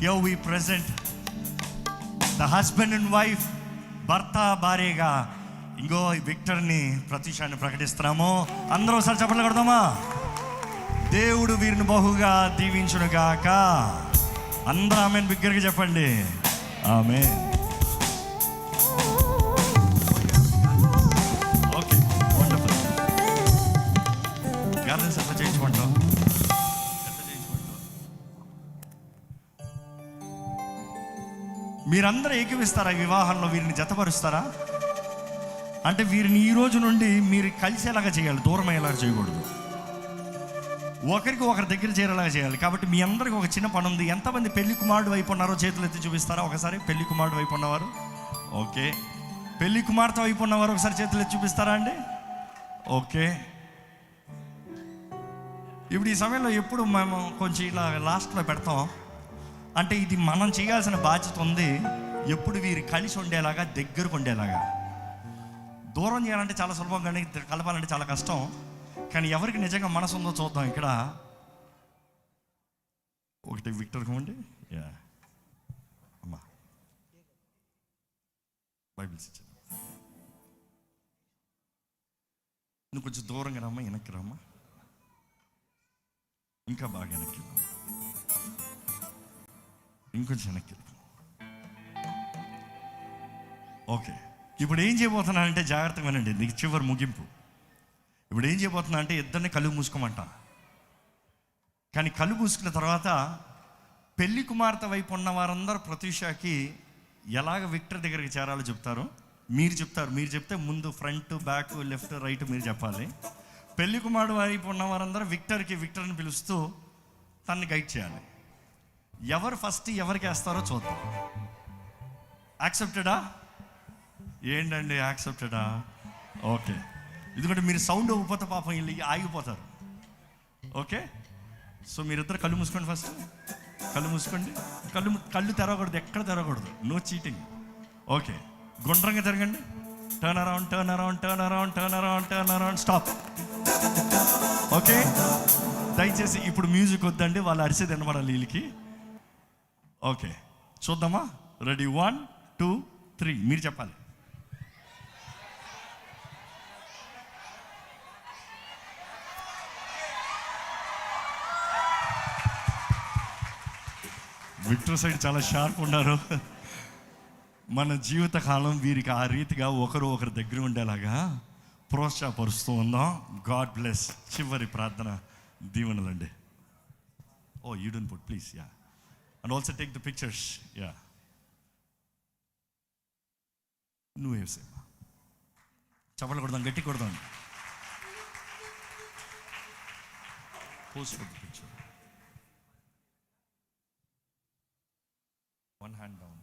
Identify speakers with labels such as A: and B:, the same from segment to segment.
A: here we present the husband and wife, భర్త భార్యగా ఇంకో విక్టర్ని ప్రతిష్ఠాన్ని ప్రకటిస్తున్నాము. అందరూ ఒకసారి చప్పట్లు కొడదామా? దేవుడు వీరిని బహుగా దీవించును గాక. అందరూ ఆమేన్ బిగ్గరగా చెప్పండి. ఆమేన్. Okay, wonderful. గార్డెన్స్ ఎట్లా చేయించుకుంటాం? మీరందరూ ఏకీవిస్తారా? వివాహంలో వీరిని జతపరుస్తారా? అంటే వీరిని ఈ రోజు నుండి మీరు కలిసేలాగా చేయాలి, దూరం అయ్యేలాగా చేయకూడదు. ఒకరికి ఒకరి దగ్గర చేరేలాగా చేయాలి. కాబట్టి మీ అందరికి ఒక చిన్న పని ఉంది. ఎంతమంది పెళ్లి కుమారుడు వైపు ఉన్నారో చేతులు ఎత్తి చూపిస్తారా ఒకసారి? పెళ్లి కుమారుడు వైపు ఉన్నవారు, ఓకే. పెళ్లి కుమార్తె వైపు ఉన్నవారు ఒకసారి చేతులు ఎత్తి చూపిస్తారా అండి? ఓకే. ఇప్పుడు ఈ సమయంలో ఎప్పుడు మేము కొంచెం ఇలా లాస్ట్లో పెడతాం అంటే ఇది మనం చేయాల్సిన బాధ్యత ఉంది. ఎప్పుడు వీరు కలిసి ఉండేలాగా, దగ్గరకు ఉండేలాగా. దూరం చేయాలంటే చాలా సులభం, కానీ కలపాలంటే చాలా కష్టం. కానీ ఎవరికి నిజంగా మనసు ఉందో చూద్దాం. ఇక్కడ ఒకటి విక్టర్ ఉండి, అమ్మా బైబిల్స్ ఇచ్చాను. నువ్వు కొంచెం దూరంగా రమ్మా, వెనక్కి రమ్మా, ఇంకా బాగా వెనక్కి రమ్మా, ఇంకొంచెం వెనక్కి. ఓకే. ఇప్పుడు ఏం చేయబోతున్నా అంటే జాగ్రత్తగా వినండి, నీకు చివరి ముగింపు. ఇప్పుడు ఏం చేయబోతున్నా అంటే ఇద్దరిని కళ్ళు మూసుకోమంట. కానీ కళ్ళు మూసుకున్న తర్వాత పెళ్లి కుమార్తె వైపు ఉన్న వారందరూ ప్రత్యూషకి ఎలాగ విక్టర్ దగ్గరికి చేరాలో చెప్తారు. మీరు చెప్తే ముందు ఫ్రంట్, బ్యాక్, లెఫ్ట్, రైట్ మీరు చెప్పాలి. పెళ్లి కుమారుడు వైపు ఉన్న వారందరూ విక్టర్ని పిలుస్తూ తనని గైడ్ చేయాలి. ఎవరు ఫస్ట్ ఎవరికి వేస్తారో చూద్దాం. యాక్సెప్టెడా? ఏంటండి యాక్సెప్టెడా? ఓకే. ఎందుకంటే మీరు సౌండ్ ఇవ్వకపోతే పాపం వీళ్ళు ఆగిపోతారు. ఓకే. సో మీరిద్దరు కళ్ళు మూసుకోండి. ఫస్ట్ కళ్ళు మూసుకోండి. కళ్ళు తెరవకూడదు, ఎక్కడ తెరవకూడదు. No cheating. ఓకే. గుండ్రంగా తిరగండి. Turn around, turn around, turn around, turn around, turn around, stop. Okay. దయచేసి ఇప్పుడు మ్యూజిక్ వద్దండి, వాళ్ళు అరిసేది వినబడాలి వీళ్ళకి. ఓకే, చూద్దామా? రెడీ, 1 2 3 మీరు చెప్పాలి. విక్టర్ సైడ్ చాలా షార్ప్ ఉన్నారు. మన జీవితకాలం వీరికి ఆ రీతిగా ఒకరు దగ్గర ఉండేలాగా ప్రోత్సాహపరుస్తూ ఉందాం. God bless. చివరి ప్రార్థన దీవెనలండి. Oh you don't put please, ya, and also take the pictures. Ya, నువ్వే సేమా చప్పట్లు కొడదాం, గట్టి కొడదాం. Post for the picture. One hand down.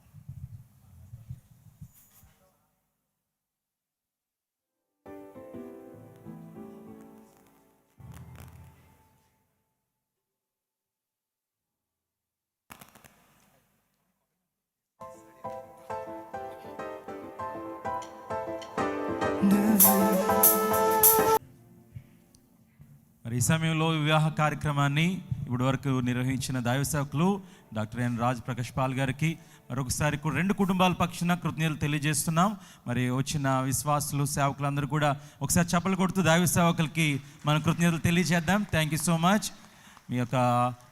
B: మరి ఈ సమయంలో వివాహ కార్యక్రమాన్ని ఇప్పటి వరకు నిర్వహించిన దైవ సేవకులు doctor N Raj Prakash Paul గారికి మరొకసారి 2 కుటుంబాల పక్షాన కృతజ్ఞతలు తెలియజేస్తున్నాం. మరి వచ్చిన విశ్వాసులు, సేవకులందరూ కూడా ఒకసారి చప్పలు కొడుతూ దైవ సేవకులకి మనం కృతజ్ఞతలు తెలియజేద్దాం. Thank you so much. మీ యొక్క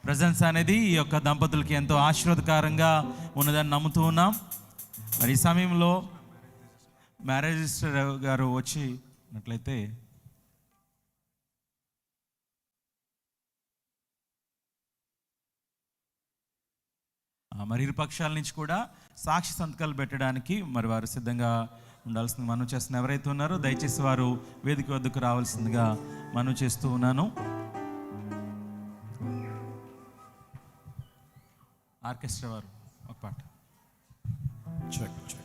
B: ప్రజెన్స్ అనేది ఈ యొక్క దంపతులకి ఎంతో ఆశీర్వాదకరంగా ఉన్నదని నమ్ముతూ ఉన్నాం. మరి ఈ సమయంలో మ్యారేజ్ రిజిస్టర్ గారు వచ్చినట్లయితే మరి ఇరు పక్షాల నుంచి కూడా సాక్షి సంతకాలు పెట్టడానికి మరి వారు సిద్ధంగా ఉండాల్సింది మనం చేస్తున్న ఎవరైతే ఉన్నారో దయచేసి వారు వేదిక వద్దకు రావాల్సిందిగా మనం చేస్తూ ఉన్నాను. ఆర్కెస్ట్రా వారు ఒక పాట.
A: చెక్.